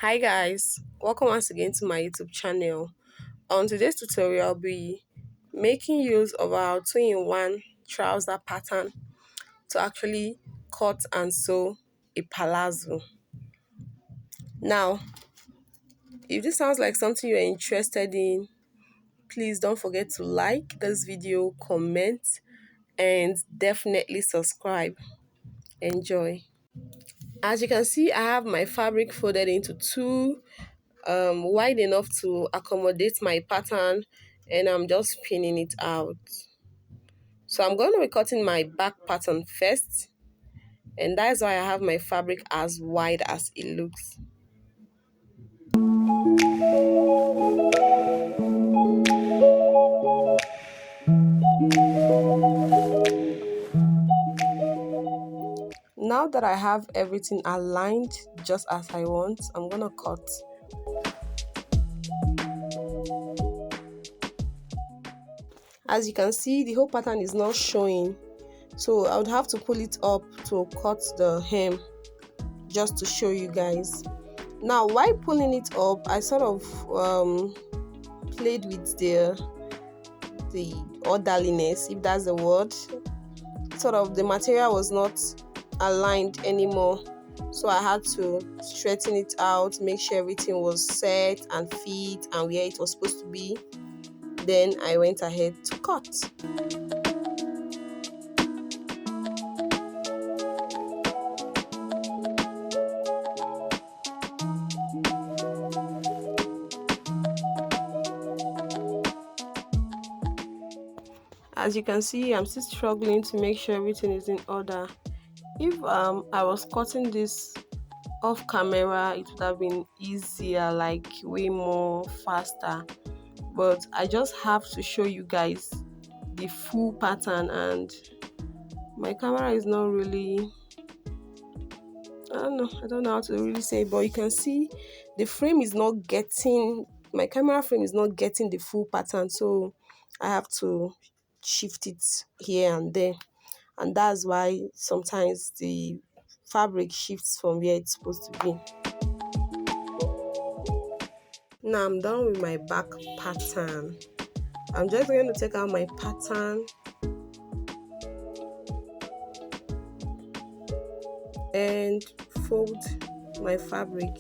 Hi guys, welcome once again to my YouTube channel. On today's tutorial, I'll be making use of our 2-in-1 trouser pattern to actually cut and sew a palazzo. Now, if this sounds like something you're interested in, please don't forget to like this video, comment, and definitely subscribe. Enjoy. As you can see, I have my fabric folded into two wide enough to accommodate my pattern, and I'm just pinning it out. So I'm going to be cutting my back pattern first, and that's why I have my fabric as wide as it looks. Now that I have everything aligned just as I want, I'm gonna cut. As you can see, the whole pattern is not showing, so I would have to pull it up to cut the hem just to show you guys. Now while pulling it up, I sort of played with the orderliness, if that's the word. Sort of the material was not aligned anymore, so I had to straighten it out, make sure everything was set and fit and where it was supposed to be. Then I went ahead to cut. As you can see, I'm still struggling to make sure everything is in order. If I was cutting this off camera, it would have been easier, like way more faster, but I just have to show you guys the full pattern, and my camera is not really, I don't know how to really say, but you can see the frame is not getting, my camera frame is not getting the full pattern, so I have to shift it here and there, and that's why sometimes the fabric shifts from where it's supposed to be. Now I'm done with my back pattern. I'm just going to take out my pattern and fold my fabric.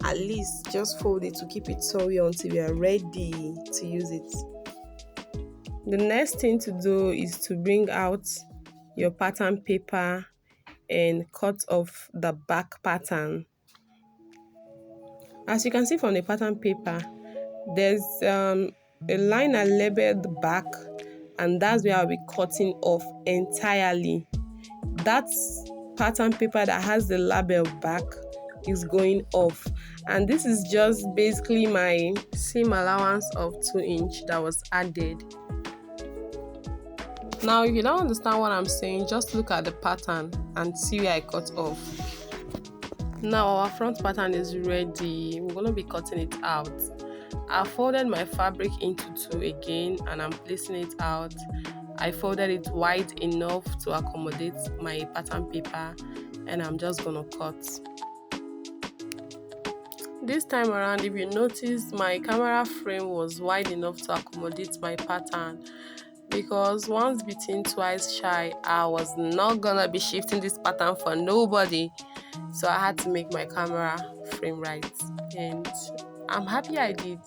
At least just fold it to keep it sewy until we are ready to use it. The next thing to do is to bring out your pattern paper and cut off the back pattern. As you can see from the pattern paper, there's a line I labeled back, and that's where I'll be cutting off entirely. That's pattern paper that has the label back is going off, and this is just basically my seam allowance of 2" that was added. Now if you don't understand what I'm saying, just look at the pattern and see where I cut off. Now our front pattern is ready. We're going to be cutting it out. I folded my fabric into two again, and I'm placing it out. I folded it wide enough to accommodate my pattern paper, and I'm just gonna cut. This time around, if you notice, my camera frame was wide enough to accommodate my pattern, because once bitten twice shy, I was not gonna be shifting this pattern for nobody, so I had to make my camera frame right, and I'm happy I did.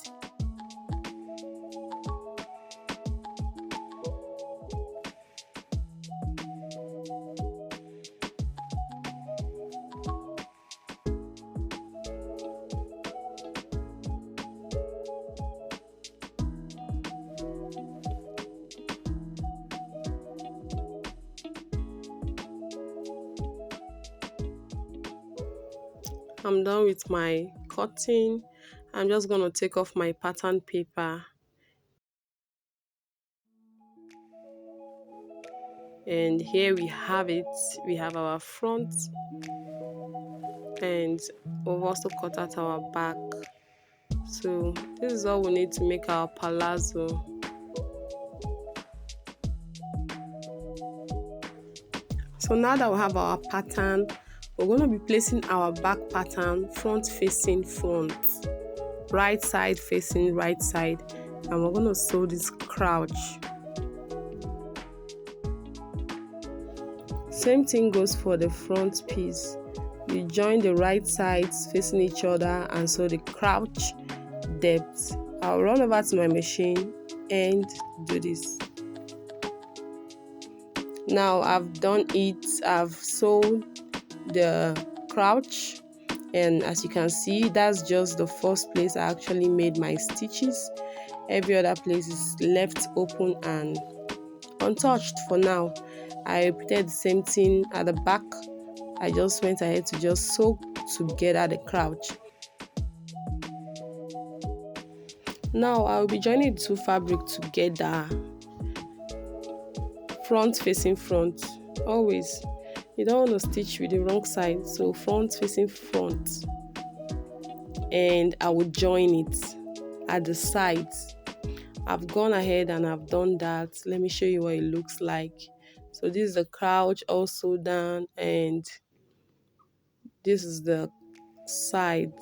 I'm done with my cutting. I'm just going to take off my pattern paper. And here we have it. We have our front, and we've also cut out our back. So this is all we need to make our palazzo. So now that we have our pattern, We're going to be placing our back pattern front facing front, right side facing right side, and we're going to sew this crouch. Same thing goes for the front piece. You join the right sides facing each other and sew the crouch depth. I'll run over to my machine and do this. Now I've done it. I've sewn the crouch, and as you can see, that's just the first place I actually made my stitches. Every other place is left open and untouched for now. I repeated the same thing at the back. I just went ahead to just sew together the crouch. Now I will be joining the two fabric together, front facing front. Always, you don't want to stitch with the wrong side, so front facing front, and I will join it at the sides. I've gone ahead and I've done that. Let me show you what it looks like. So this is the crouch also done, and this is the side.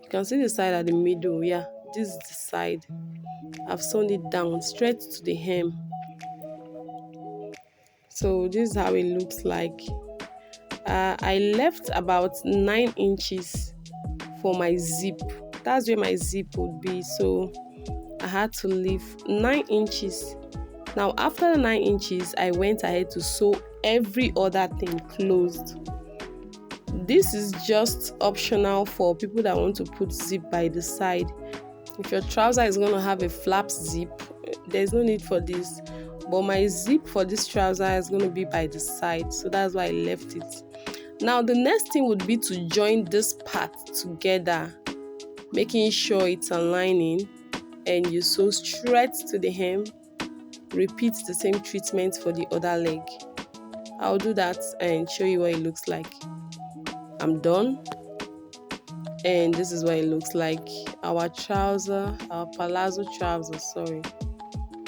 You can see the side at the middle. Yeah, this is the side. I've sewn it down straight to the hem. So this is how it looks like. I left about 9 inches for my zip. That's where my zip would be, so I had to leave 9 inches. Now after the 9 inches, I went ahead to sew every other thing closed. This is just optional for people that want to put zip by the side. If your trouser is going to have a flap zip, there's no need for this, but my zip for this trouser is going to be by the side, so that's why I left it. Now the next thing would be to join this part together, making sure it's aligning, and you sew straight to the hem. Repeat the same treatment for the other leg. I'll do that and show you what it looks like. I'm done, and this is what it looks like. Our trouser, our palazzo trouser, sorry,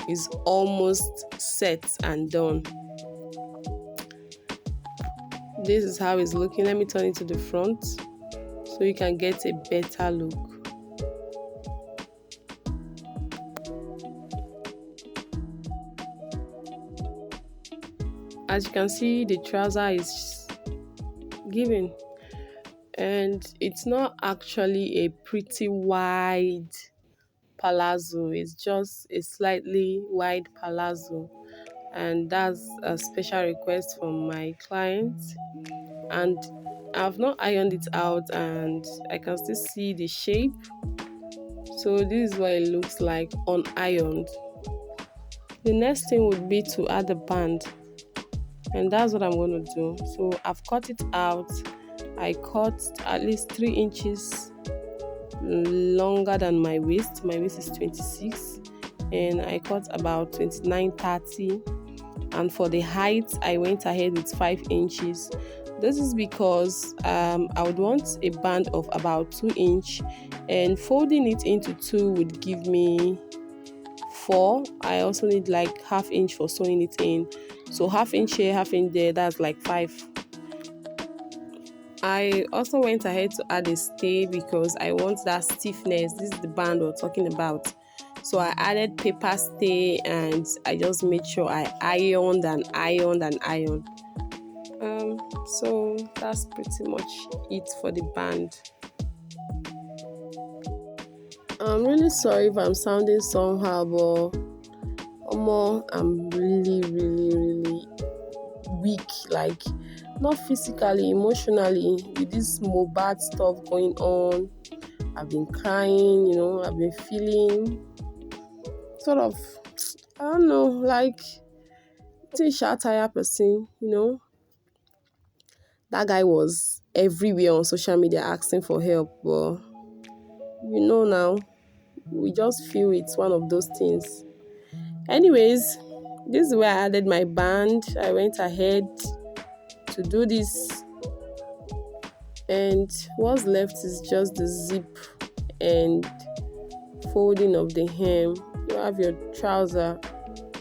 is almost set and done. This is how it's looking. Let me turn it to the front so you can get a better look. As you can see, the trouser is giving, and it's not actually a pretty wide palazzo. It's just a slightly wide palazzo, and that's a special request from my client. And I've not ironed it out, and I can still see the shape. So this is what it looks like unironed. The next thing would be to add the band, and that's what I'm going to do. So I've cut it out. I cut at least 3 inches longer than my waist. My waist is 26, and I cut about 29-30. And for the height, I went ahead with 5 inches. This is because I would want a band of about 2 inch, and folding it into 2 would give me 4. I also need like ½ inch for sewing it in. So ½ inch here, ½ inch there, that's like 5. I also went ahead to add a stay because I want that stiffness. This is the band we're talking about. So I added paper stay, and I just made sure I ironed and ironed and ironed. So that's pretty much it for the band. I'm really sorry if I'm sounding somehow, but I'm really weak, like not physically, emotionally, with this Mohbad stuff going on. I've been crying, I've been feeling sort of, I don't know, like tire person, That guy was everywhere on social media asking for help, but now we just feel it's one of those things. Anyways, this is where I added my band. I went ahead to do this, and what's left is just the zip and folding of the hem. You have your trouser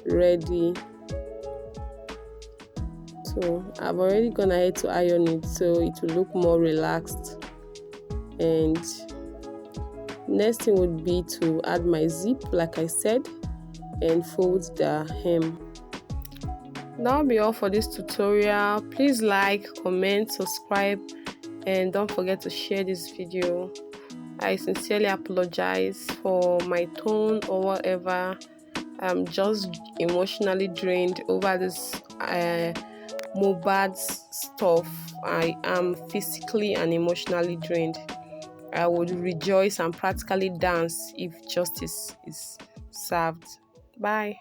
ready So I've already gone ahead to iron it so it will look more relaxed. And next thing would be to add my zip, like I said, and fold the hem. That'll be all for this tutorial. Please like, comment, subscribe, and don't forget to share this video. I sincerely apologize for my tone or whatever. I'm just emotionally drained over this Mobad stuff. I am physically and emotionally drained. I would rejoice and practically dance if justice is served. Bye.